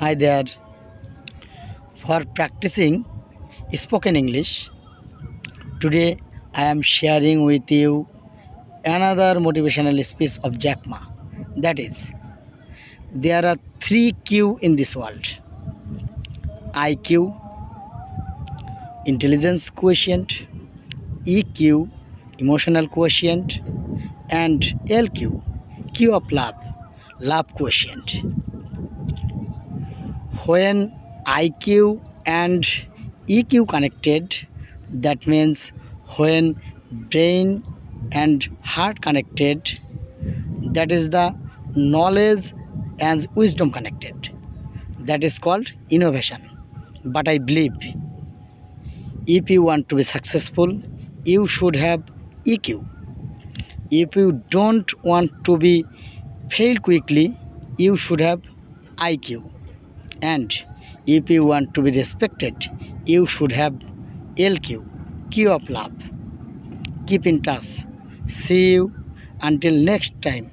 Hi there. For practicing spoken English, today I am sharing with you another motivational speech of Jack Ma. That is, there are three Q in this world: IQ, intelligence quotient; EQ, emotional quotient; and LQ, Q of love quotient. When IQ and EQ connected, that means when brain and heart connected, that is the knowledge and wisdom connected, that is called innovation. But I believe if you want to be successful, you should have EQ. If you don't want to be fail quickly, you should have IQ. And if you want to be respected, you should have LQ, Q of love. Keep in touch. See you until next time.